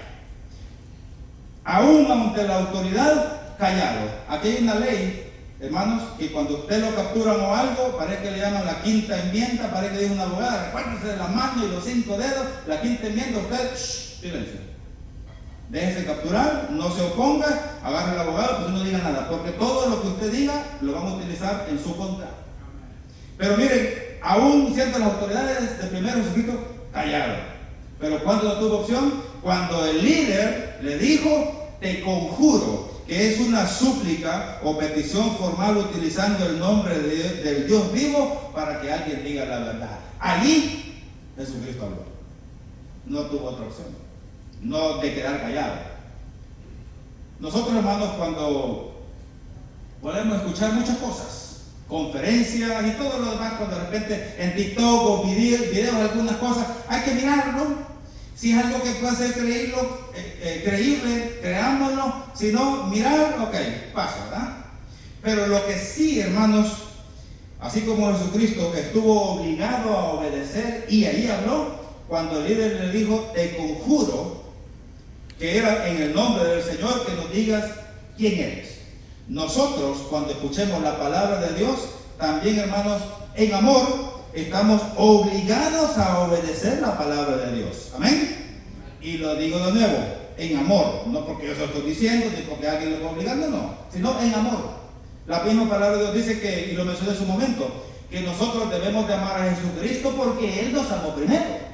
Aún ante la autoridad, callado. Aquí hay una ley, hermanos, que cuando usted lo capturan o algo, parece que le llaman la quinta enmienda, parece que dice una abogada: recuérdese de la mano y los 5 dedos, la quinta enmienda, usted, silencio. Déjese capturar, no se oponga, agarre al abogado, pues no diga nada, porque todo lo que usted diga lo vamos a utilizar en su contra. Pero miren, aún ciertas autoridades de primero Jesucristo callaron. Pero cuando no tuvo opción, cuando el líder le dijo: te conjuro, que es una súplica o petición formal utilizando el nombre del Dios vivo para que alguien diga la verdad. Allí Jesucristo habló. No tuvo otra opción, no de quedar callado. Nosotros, hermanos, cuando podemos escuchar muchas cosas, conferencias y todo lo demás, cuando de repente en TikTok o videos algunas cosas, hay que mirarlo. Si es algo que puede ser creíble, creámoslo. Si no, mirar, ok, pasa, ¿verdad? Pero lo que sí, hermanos, así como Jesucristo estuvo obligado a obedecer, y ahí habló cuando el líder le dijo: te conjuro, que era en el nombre del Señor, que nos digas quién eres. Nosotros, cuando escuchemos la palabra de Dios, también, hermanos, en amor, estamos obligados a obedecer la palabra de Dios. Amén. Y lo digo de nuevo, en amor, no porque yo se lo estoy diciendo, ni porque alguien lo está obligando, no, sino en amor. La misma palabra de Dios dice que, y lo mencioné en su momento, que nosotros debemos de amar a Jesucristo porque Él nos amó primero.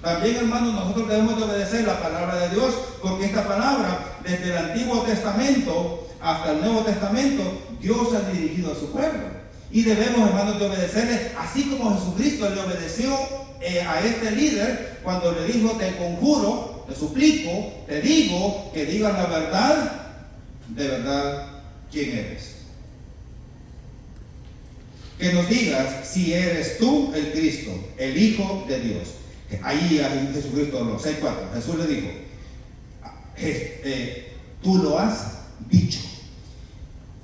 También, hermanos, nosotros debemos de obedecer la palabra de Dios, porque esta palabra, desde el Antiguo Testamento hasta el Nuevo Testamento, Dios ha dirigido a su pueblo. Y debemos, hermanos, de obedecerle, así como Jesucristo le obedeció a este líder cuando le dijo: te conjuro, te suplico, te digo que digas la verdad, de verdad, quién eres. Que nos digas si eres tú el Cristo, el Hijo de Dios. Ahí Jesucristo habló, 6:4. Jesús le dijo: tú lo has dicho.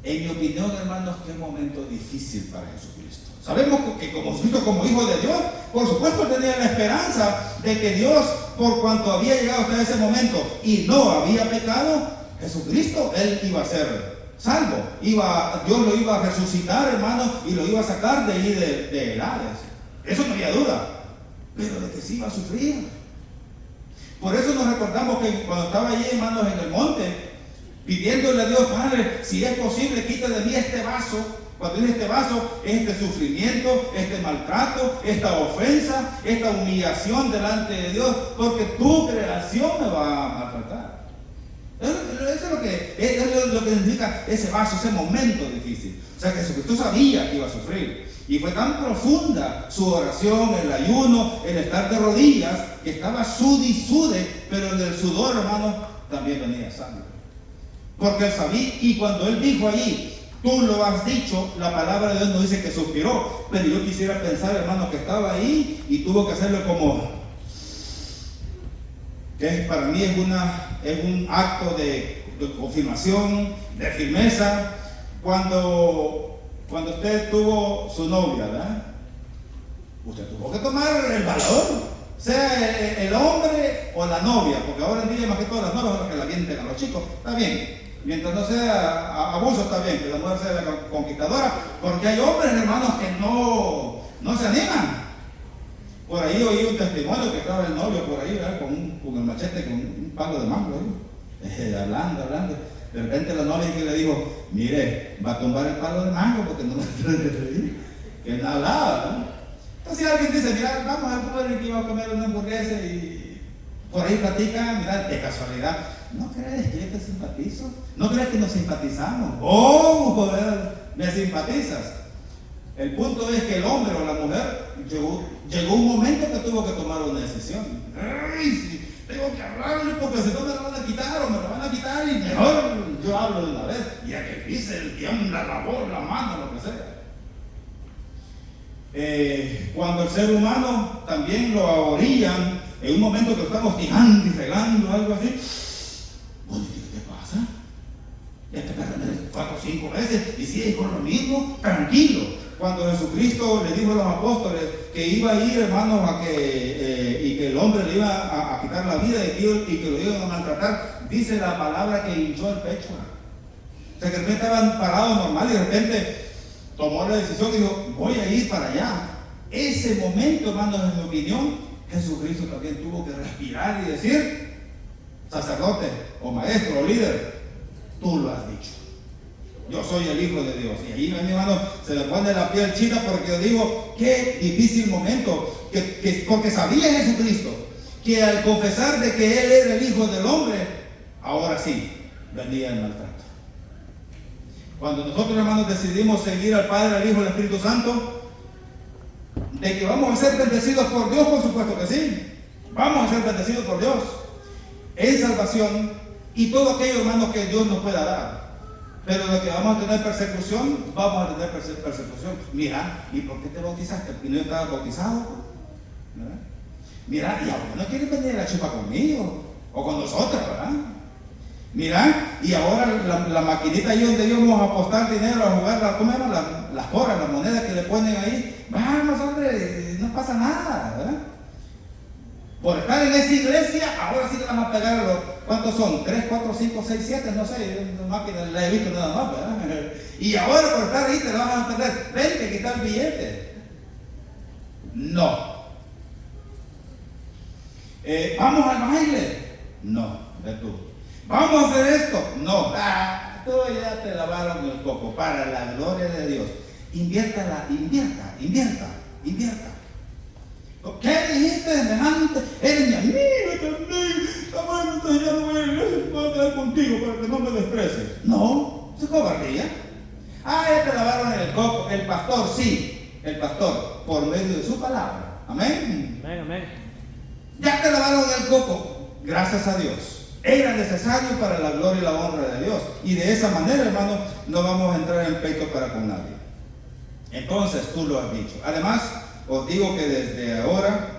En mi opinión, hermanos, qué momento difícil para Jesucristo. Sabemos que como Jesucristo, como Hijo de Dios, por supuesto tenía la esperanza de que Dios, por cuanto había llegado hasta ese momento y no había pecado, Jesucristo, Él iba a ser salvo. Dios lo iba a resucitar, hermanos, y lo iba a sacar de ahí de Hades. Eso no había duda. Pero de que sí iba a sufrir. Por eso nos recordamos que cuando estaba allí, hermanos, en el monte, pidiéndole a Dios: Padre, si es posible, quita de mí este vaso, Cuando dice este vaso, es este sufrimiento, este maltrato, esta ofensa, esta humillación delante de Dios, porque tu creación me va a maltratar. Eso es lo que significa ese vaso, ese momento difícil. O sea, que Jesucristo sabía que iba a sufrir. Y fue tan profunda su oración, el ayuno, el estar de rodillas, que estaba sude y sude, pero en el sudor, hermano, también venía sangre. Porque él sabía, y cuando él dijo allí, tú lo has dicho, la palabra de Dios no dice que suspiró, pero yo quisiera pensar, hermano, que estaba ahí y tuvo que hacerlo como, que para mí es un acto de confirmación, de firmeza. Cuando usted tuvo su novia, ¿verdad? Usted tuvo que tomar el valor, sea el hombre o la novia, porque ahora en día más que todas las novias son las que la vienten a los chicos, está bien. Mientras no sea abuso, está bien, que la mujer sea la conquistadora, porque hay hombres, hermanos, que no se animan. Por ahí oí un testimonio que estaba el novio por ahí, ¿verdad? Con el machete, con un palo de mango, hablando. De repente la novia que le dijo, mire, va a tumbar el palo de mango porque no me trae de reír. Que no hablaba, ¿no? Entonces alguien dice, mira, vamos al poder que iba a comer una hamburguesa y por ahí platica, mira, de casualidad. ¿No crees que yo te simpatizo? ¿No crees que nos simpatizamos? ¡Oh, joder! Me simpatizas. El punto es que el hombre o la mujer llegó un momento que tuvo que tomar una decisión. ¡Ay, sí! Tengo que hablarle porque si no me lo van a quitar o me lo van a quitar y mejor yo hablo de una vez. Y a que pise el tiembla la voz, la mano, lo que sea. Cuando el ser humano también lo orillan en un momento que lo están hostigando y fregando, algo así. Oye, ¿qué te pasa? Ya te perdiste 4 o 5 veces y sigues con lo mismo, tranquilo. Cuando Jesucristo le dijo a los apóstoles que iba a ir, hermanos, y que el hombre le iba a quitar la vida y que lo iban a maltratar, dice la palabra que hinchó el pecho. O sea, que de repente estaban parados normal y de repente tomó la decisión y dijo, voy a ir para allá. Ese momento, hermanos, en mi opinión, Jesucristo también tuvo que respirar y decir, sacerdote o maestro o líder, tú lo has dicho. Yo soy el Hijo de Dios. Y ahí, mi hermano, se le pone la piel china porque yo digo, qué difícil momento. Porque sabía Jesucristo que al confesar de que Él era el Hijo del hombre, ahora sí, venía el maltrato. Cuando nosotros, hermanos, decidimos seguir al Padre, al Hijo y al Espíritu Santo, de que vamos a ser bendecidos por Dios, por supuesto que sí. Vamos a ser bendecidos por Dios en salvación y todo aquello, hermanos, que Dios nos pueda dar. Pero de que vamos a tener persecución, vamos a tener persecución. Mira, ¿y por qué te bautizaste? ¿Y no estabas bautizado? ¿Verdad? Mira, y ahora no quieren venir a la chupa conmigo o con nosotros, ¿verdad? Mira, y ahora la maquinita ahí donde íbamos a apostar dinero, a jugar, ¿cómo eran? Las coras, las monedas que le ponen ahí. Vamos, hombre, no pasa nada, ¿verdad? Por estar en esa iglesia, ahora sí te vas a pegar a los, ¿cuántos son? 3, 4, 5, 6, 7, no sé, una máquina la he visto nada más, ¿verdad? Y ahora por estar ahí te vas a perder, vente, quitar el billete. No. ¿Vamos al baile? No, ve tú. ¿Vamos a hacer esto? No. Tú ya te lavaron el coco, para la gloria de Dios. Invierta. ¿Qué dijiste semejante? Eres mi amigo también. Bueno, entonces ya no voy a ir a quedar contigo para que no me desprecies. No, eso es cobardía. Ya te lavaron el coco. El pastor, sí, el pastor, por medio de su palabra. Amén. Amén. Ya te lavaron el coco, gracias a Dios. Era necesario para la gloria y la honra de Dios. Y de esa manera, hermano, no vamos a entrar en pleito para con nadie. Entonces tú lo has dicho. Además, os digo que desde ahora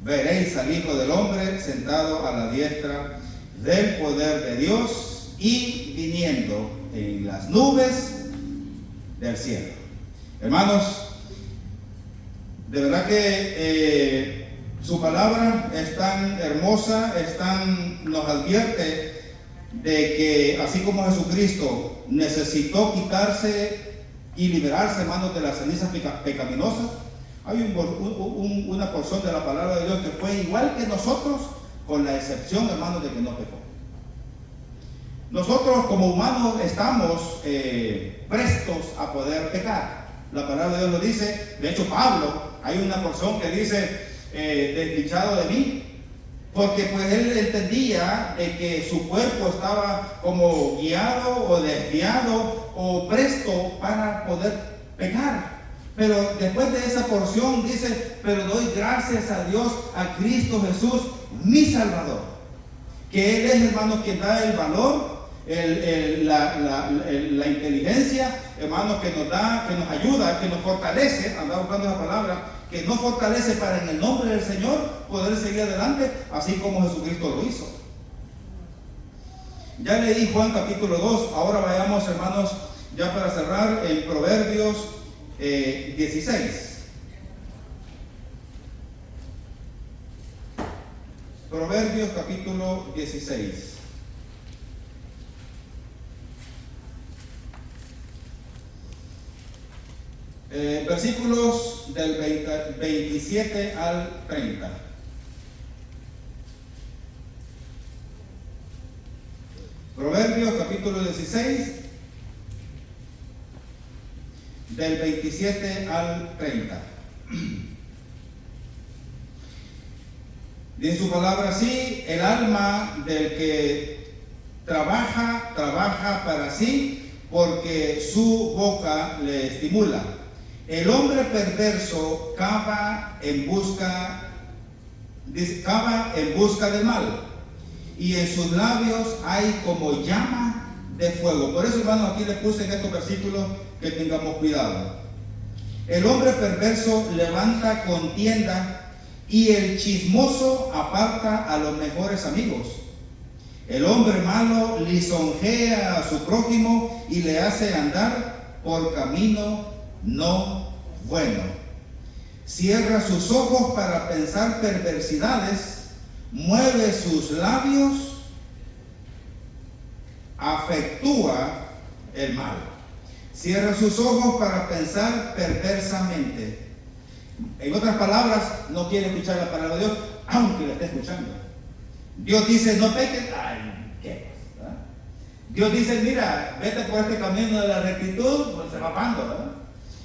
veréis al Hijo del Hombre sentado a la diestra del poder de Dios y viniendo en las nubes del cielo. Hermanos, de verdad que su palabra es tan hermosa, nos advierte de que así como Jesucristo necesitó quitarse y liberarse, hermanos, de las cenizas pecaminosas, hay una porción de la palabra de Dios que fue igual que nosotros, con la excepción, hermanos, de que no pecó. Nosotros como humanos estamos prestos a poder pecar. La palabra de Dios lo dice. De hecho, Pablo, hay una porción que dice, desdichado de mí, porque pues él entendía de que su cuerpo estaba como guiado o desviado o presto para poder pecar. Pero después de esa porción dice, pero doy gracias a Dios, a Cristo Jesús, mi Salvador, que Él es, hermanos, quien da el valor, la inteligencia, hermanos, que nos da, que nos ayuda, que nos fortalece. Andaba buscando esa palabra, que nos fortalece para en el nombre del Señor poder seguir adelante, así como Jesucristo lo hizo. Ya leí Juan capítulo 2, ahora vayamos, hermanos, ya para cerrar, en Proverbios 16. Proverbios capítulo 16. Versículos del 27 al 30. Proverbios capítulo 16, del 27 al 30. Dice su palabra así: el alma del que trabaja, trabaja para sí, porque su boca le estimula. El hombre perverso cava en busca del mal, y en sus labios hay como llama de fuego. Por eso, hermanos, aquí le puse en estos versículos que tengamos cuidado. El hombre perverso levanta contienda, y el chismoso aparta a los mejores amigos. El hombre malo lisonjea a su prójimo y le hace andar por camino no bueno. Cierra sus ojos para pensar perversidades, mueve sus labios, afectúa el mal. Cierra sus ojos para pensar perversamente. En otras palabras, no quiere escuchar la palabra de Dios, aunque la esté escuchando. Dios dice, no peques. Ay, ¿qué pasa? Dios dice, mira, vete por este camino de la rectitud, pues se va pando, ¿verdad?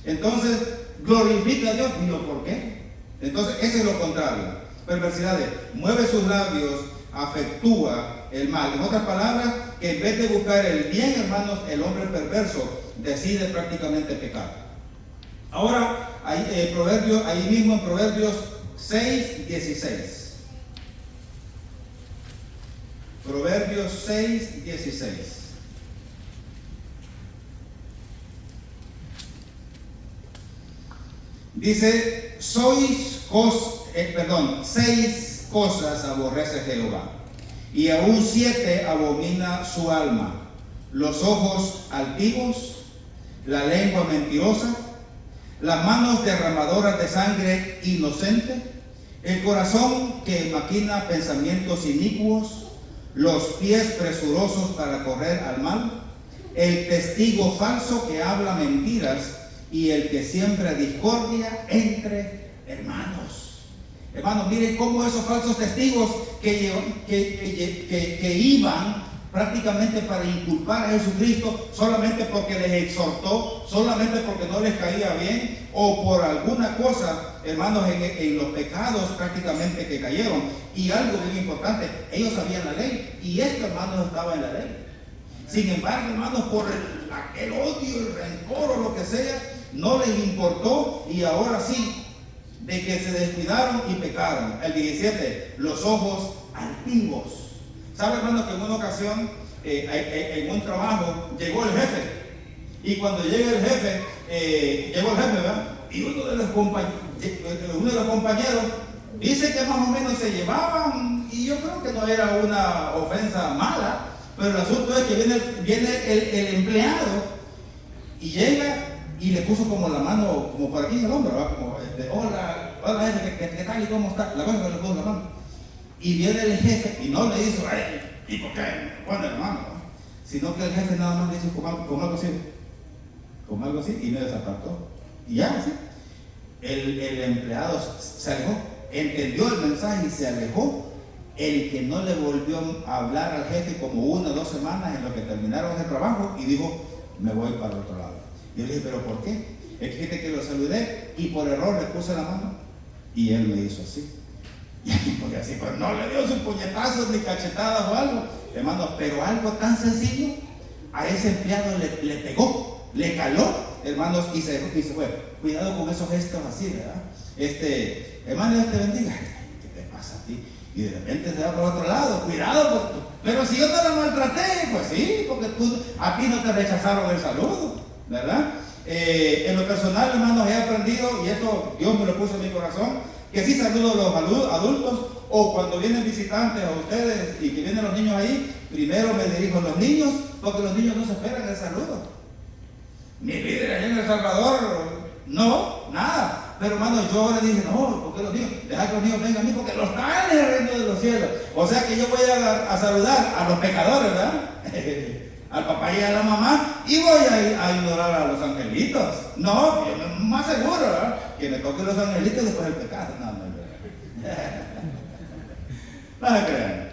Entonces, glorifica a Dios. ¿Y yo por qué? Entonces, eso es lo contrario. Perversidades. Mueve sus labios, afectúa el mal. En otras palabras, que en vez de buscar el bien, hermanos, el hombre perverso decide prácticamente pecar. Ahora, ahí mismo en Proverbios 6, 16. Proverbios 6, 16. Dice, 6 cosas aborrece Jehová, y aún 7 abomina su alma: los ojos altivos, la lengua mentirosa, las manos derramadoras de sangre inocente, el corazón que maquina pensamientos inicuos, los pies presurosos para correr al mal, el testigo falso que habla mentiras, y el que siembra discordia entre hermanos. Hermanos, miren cómo esos falsos testigos que iban prácticamente para inculpar a Jesucristo solamente porque les exhortó, solamente porque no les caía bien, o por alguna cosa, hermanos, en los pecados prácticamente que cayeron. Y algo bien importante, ellos sabían la ley, y esto, hermanos, estaba en la ley. Sin embargo, hermanos, por aquel odio, el rencor o lo que sea, no les importó, y ahora sí, de que se descuidaron y pecaron. El 17, los ojos altivos. ¿Sabe, hermano, que en una ocasión, en un trabajo, llegó el jefe? Y cuando llega el jefe, ¿verdad? Y uno de los compañeros dice que más o menos se llevaban, y yo creo que no era una ofensa mala, pero el asunto es que viene el empleado y llega y le puso como la mano, como por aquí en el hombro, ¿verdad? Como, hola jefe, ¿qué tal y cómo está? La cosa que le puso la mano. Y viene el jefe y no le dice, ¿y por qué me pone la mano? Sino que el jefe nada más le dice como algo así, y me desapartó. Y ya, así. El empleado se alejó, entendió el mensaje y se alejó. el que no le volvió a hablar al jefe como 1 o 2 semanas en lo que terminaron ese trabajo y dijo, me voy para el otro lado. Y yo le dije, ¿pero por qué? Es que fíjate que lo saludé y por error le puse la mano y él me hizo así. Porque así, pues no le dio sus puñetazos ni cachetadas o algo, hermano, pero algo tan sencillo a ese empleado le pegó, le caló, hermanos, y se fue. Cuidado con esos gestos así, ¿verdad? Hermano, Dios te bendiga. ¿Qué te pasa a ti? Y de repente se va por otro lado, cuidado, pero si yo te lo maltraté, pues sí, porque a ti no te rechazaron el saludo, ¿verdad? En lo personal, hermanos, he aprendido, y esto Dios me lo puso en mi corazón, que sí saludo a los adultos, o cuando vienen visitantes a ustedes y que vienen los niños ahí, primero me dirijo a los niños, porque los niños no se esperan el saludo. Mi líder allá en El Salvador, no, nada. Pero hermano, yo ahora dije, no, porque los niños, deja que los niños vengan a mí, porque los están en el reino de los cielos. O sea que yo voy a saludar a los pecadores, ¿verdad? Al papá y a la mamá, y voy a ignorar a los angelitos. No, yo más seguro, ¿verdad? Que me toquen los angelitos y después el pecado. No, no se crean.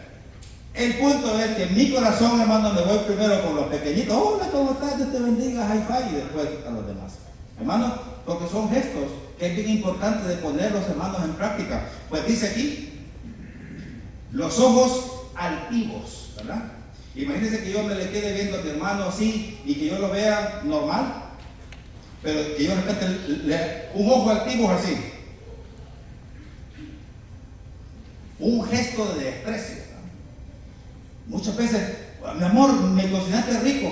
El punto es que en mi corazón, hermano, me voy primero con los pequeñitos. Hola, ¿cómo estás? Dios te bendiga, high five, y después a los demás. Hermano, porque son gestos que es bien importante de ponerlos, hermanos, en práctica. Pues dice aquí, los ojos altivos, ¿verdad? Imagínense que yo me le quede viendo a mi hermano así y que yo lo vea normal, pero que yo de repente un ojo altivo así, un gesto de desprecio, ¿verdad? Muchas veces, mi amor, me cocinaste rico,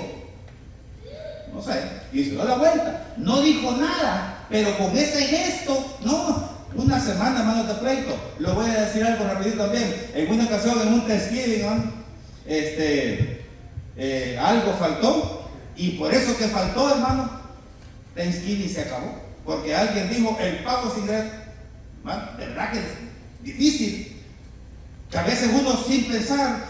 no sé, y se dio la vuelta, no dijo nada, pero con ese gesto, no, una semana, hermanos, de pleito. Lo voy a decir algo rapidito también. En una ocasión, en un Thanksgiving, algo faltó, y por eso que faltó, hermano, Thanksgiving se acabó, porque alguien dijo, el pavo sin red. De verdad que es difícil, que a veces uno sin pensar,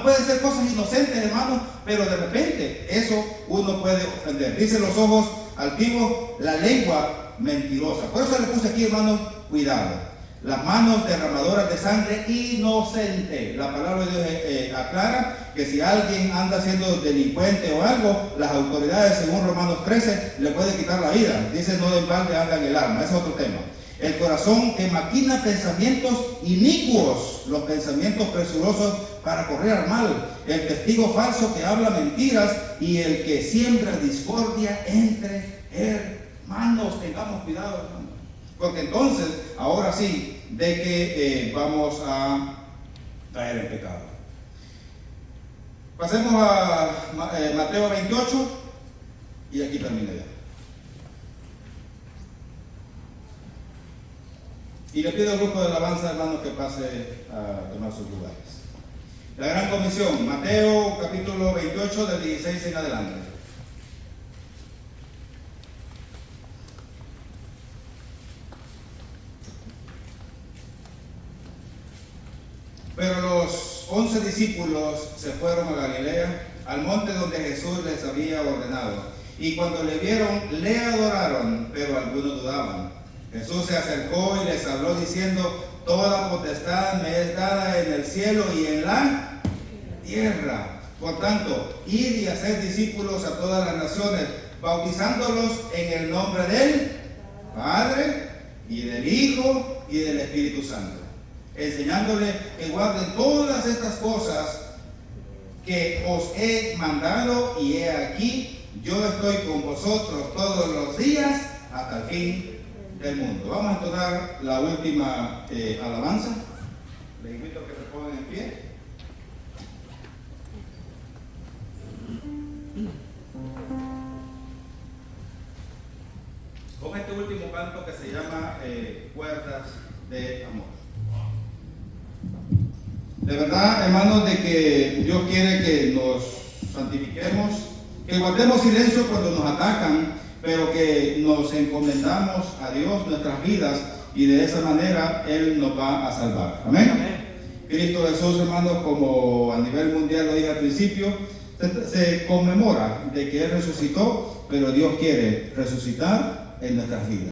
puede ser cosas inocentes, hermano, pero de repente eso uno puede ofender. Dice los ojos altivos, la lengua mentirosa. Por eso le puse aquí, hermano, cuidado. Las manos derramadoras de sangre inocente. La palabra de Dios aclara que si alguien anda siendo delincuente o algo, las autoridades, según Romanos 13, le pueden quitar la vida. Dice, no en balde anda en el alma. Ese es otro tema. El corazón que maquina pensamientos inicuos, los pensamientos presurosos para correr al mal, el testigo falso que habla mentiras y el que siembra discordia entre hermanos. Tengamos cuidado, hermanos, porque entonces, ahora sí, de que vamos a caer en pecado. Pasemos a Mateo 28 y aquí termina ya. Y le pido al grupo de alabanza, hermanos, que pase a tomar sus lugares. La gran comisión, Mateo capítulo 28, del 16 en adelante. Pero los 11 discípulos se fueron a Galilea, al monte donde Jesús les había ordenado. Y cuando le vieron, le adoraron, pero algunos dudaban. Jesús se acercó y les habló diciendo, toda potestad me es dada en el cielo y en la tierra. Por tanto, id y haced discípulos a todas las naciones, bautizándolos en el nombre del Padre y del Hijo y del Espíritu Santo, enseñándoles que guarden todas estas cosas que os he mandado, y he aquí, yo estoy con vosotros todos los días hasta el fin del mundo. Vamos a entonar la última alabanza. Les invito a que se pongan en pie. Con este último canto que se llama Cuerdas de Amor. De verdad, hermanos, de que Dios quiere que nos santifiquemos, que guardemos silencio cuando nos atacan, pero que nos encomendamos a Dios nuestras vidas, y de esa manera Él nos va a salvar. Amén. Amén. Cristo Jesús, hermanos, como a nivel mundial lo dije al principio, se conmemora de que Él resucitó, pero Dios quiere resucitar en nuestras vidas.